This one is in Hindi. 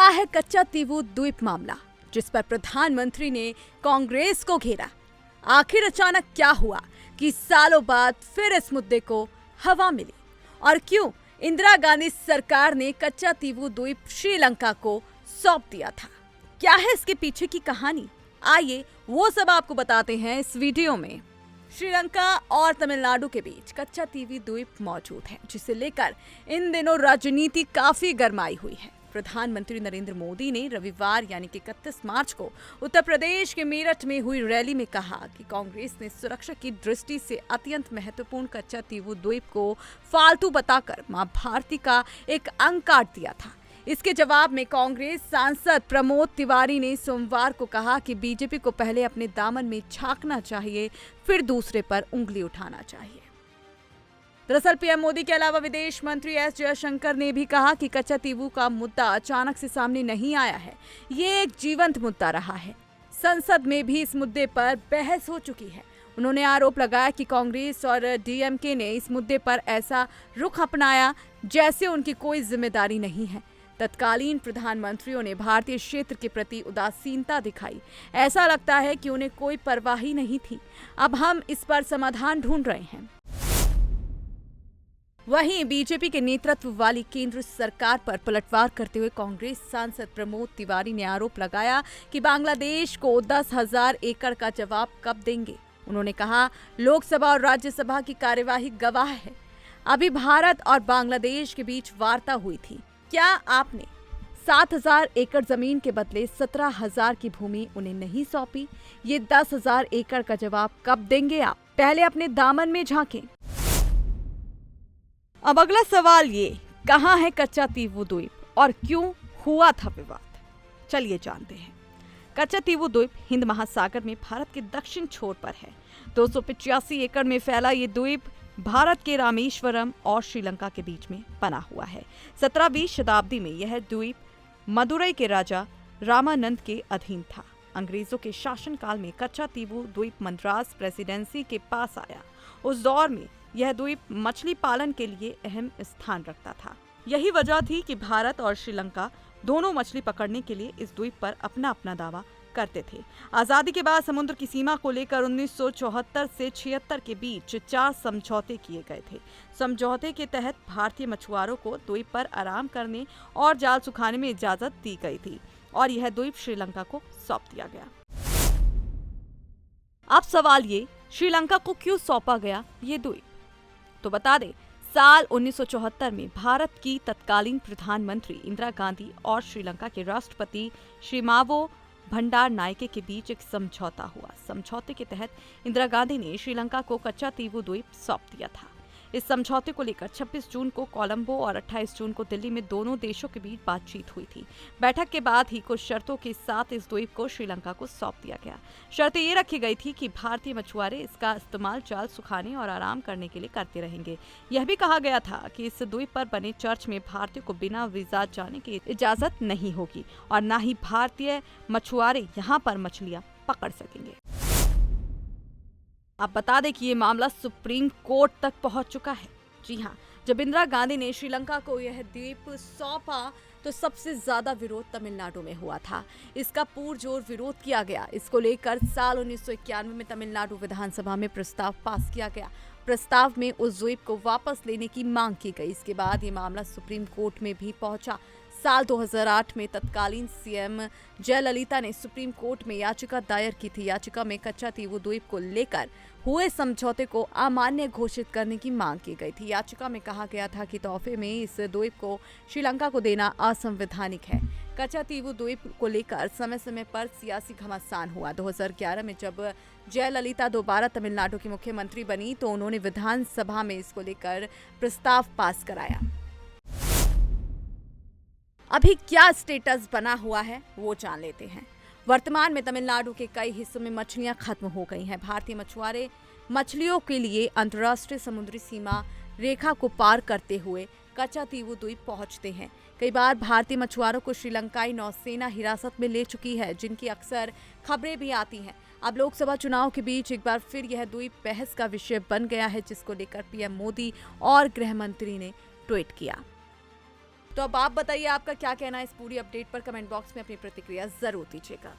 क्या है कच्चा तीवू द्वीप मामला, जिस पर प्रधानमंत्री ने कांग्रेस को घेरा? आखिर अचानक क्या हुआ कि सालों बाद फिर इस मुद्दे को हवा मिली? और क्यों इंदिरा गांधी सरकार ने कच्चा तीवू द्वीप श्रीलंका को सौंप दिया था? क्या है इसके पीछे की कहानी? आइए वो सब आपको बताते हैं इस वीडियो में। श्रीलंका और तमिलनाडु के बीच कच्चा तीवू द्वीप मौजूद है, जिसे लेकर इन दिनों राजनीति काफी गरमाई हुई है। प्रधानमंत्री नरेंद्र मोदी ने रविवार यानी कि 31 मार्च को उत्तर प्रदेश के मेरठ में हुई रैली में कहा कि कांग्रेस ने सुरक्षा की दृष्टि से अत्यंत महत्वपूर्ण कच्चा तीवू द्वीप को फालतू बताकर मां भारती का एक अंक काट दिया था। इसके जवाब में कांग्रेस सांसद प्रमोद तिवारी ने सोमवार को कहा कि बीजेपी को पहले अपने दामन में झांकना चाहिए, फिर दूसरे पर उंगली उठाना चाहिए। दरअसल पीएम मोदी के अलावा विदेश मंत्री एस जयशंकर ने भी कहा कि कच्चा तीवू का मुद्दा अचानक से सामने नहीं आया है, ये एक जीवंत मुद्दा रहा है। संसद में भी इस मुद्दे पर बहस हो चुकी है। उन्होंने आरोप लगाया कि कांग्रेस और डीएमके ने इस मुद्दे पर ऐसा रुख अपनाया जैसे उनकी कोई जिम्मेदारी नहीं है। तत्कालीन प्रधानमंत्रियों ने भारतीय क्षेत्र के प्रति उदासीनता दिखाई। ऐसा लगता है कि उन्हें कोई परवाह ही नहीं थी। अब हम इस पर समाधान ढूंढ रहे हैं। वहीं बीजेपी के नेतृत्व वाली केंद्र सरकार पर पलटवार करते हुए कांग्रेस सांसद प्रमोद तिवारी ने आरोप लगाया कि बांग्लादेश को 10,000 एकड़ का जवाब कब देंगे। उन्होंने कहा, लोकसभा और राज्यसभा की कार्यवाही गवाह है। अभी भारत और बांग्लादेश के बीच वार्ता हुई थी। क्या आपने 7,000 एकड़ जमीन के बदले 17,000 की भूमि उन्हें नहीं सौंपी? ये 10,000 एकड़ का जवाब कब देंगे आप? पहले अपने दामन में झांकें। अब अगला सवाल ये, कहाँ है कच्चा तीवू द्वीप और क्यों हुआ था विवाद? चलिए जानते हैं। कच्चा तीवू द्वीप हिंद महासागर में भारत के दक्षिण छोर पर है। 285 एकड़ में फैला ये द्वीप भारत के रामेश्वरम और श्रीलंका के बीच में बना हुआ है। 17वीं शताब्दी में यह द्वीप मदुरई के राजा रामानंद के अधीन था। अंग्रेजों के शासनकाल में कच्चा तीवू द्वीप मद्रास प्रेसिडेंसी के पास आया। उस दौर में यह द्वीप मछली पालन के लिए अहम स्थान रखता था। यही वजह थी कि भारत और श्रीलंका दोनों मछली पकड़ने के लिए इस द्वीप पर अपना अपना दावा करते थे। आजादी के बाद समुद्र की सीमा को लेकर 1974 से 76 के बीच 4 समझौते किए गए थे। समझौते के तहत भारतीय मछुआरों को द्वीप पर आराम करने और जाल सुखाने में इजाजत दी गई थी और यह द्वीप श्रीलंका को सौंप दिया गया। अब सवाल ये, श्रीलंका को क्यों सौंपा गया ये द्वीप? तो बता दें, साल 1974 में भारत की तत्कालीन प्रधानमंत्री इंदिरा गांधी और श्रीलंका के राष्ट्रपति श्रीमावो भंडार नायके के बीच एक समझौता हुआ। समझौते के तहत इंदिरा गांधी ने श्रीलंका को कच्चा तीवू द्वीप सौंप दिया था। इस समझौते को लेकर 26 जून को कोलंबो और 28 जून को दिल्ली में दोनों देशों के बीच बातचीत हुई थी। बैठक के बाद ही कुछ शर्तों के साथ इस द्वीप को श्रीलंका को सौंप दिया गया। शर्तें ये रखी गई थी कि भारतीय मछुआरे इसका इस्तेमाल जाल सुखाने और आराम करने के लिए करते रहेंगे। यह भी कहा गया था कि इस द्वीप पर बने चर्च में भारतीयों को बिना वीजा जाने की इजाजत नहीं होगी और न ही भारतीय मछुआरे यहाँ पर मछलियाँ पकड़ सकेंगे। अब बता दें कि ये मामला सुप्रीम कोर्ट तक पहुंच चुका है। जी हां, जब इंदिरा गांधी ने श्रीलंका को यह द्वीप सौंपा तो सबसे ज्यादा विरोध तमिलनाडु में हुआ था। इसका पुरजोर विरोध किया गया। इसको लेकर साल 1991 में तमिलनाडु विधानसभा में प्रस्ताव पास किया गया। प्रस्ताव में उस द्वीप को वापस लेने की मांग की गई। इसके बाद ये मामला सुप्रीम कोर्ट में भी पहुंचा। साल 2008 में तत्कालीन सीएम जयललिता ने सुप्रीम कोर्ट में याचिका दायर की थी। याचिका में कच्चा तीवू द्वीप को लेकर हुए समझौते को अमान्य घोषित करने की मांग की गई थी। याचिका में कहा गया था कि तोहफे में इस द्वीप को श्रीलंका को देना असंवैधानिक है। कच्चा तीवू द्वीप को लेकर समय समय पर सियासी घमासान हुआ। 2011 में जब जयललिता दोबारा तमिलनाडु की मुख्यमंत्री बनी तो उन्होंने विधानसभा में इसको लेकर प्रस्ताव पास कराया। अभी क्या स्टेटस बना हुआ है वो जान लेते हैं। वर्तमान में तमिलनाडु के कई हिस्सों में मछलियां खत्म हो गई हैं। भारतीय मछुआरे मछलियों के लिए अंतर्राष्ट्रीय समुद्री सीमा रेखा को पार करते हुए कच्चा तीवू द्वीप पहुंचते हैं। कई बार भारतीय मछुआरों को श्रीलंकाई नौसेना हिरासत में ले चुकी है, जिनकी अक्सर खबरें भी आती हैं। अब लोकसभा चुनाव के बीच एक बार फिर यह द्वीप बहस का विषय बन गया है, जिसको लेकर पीएम मोदी और गृह मंत्री ने ट्वीट किया। तो अब आप बताइए आपका क्या कहना है इस पूरी अपडेट पर। कमेंट बॉक्स में अपनी प्रतिक्रिया जरूर दीजिएगा।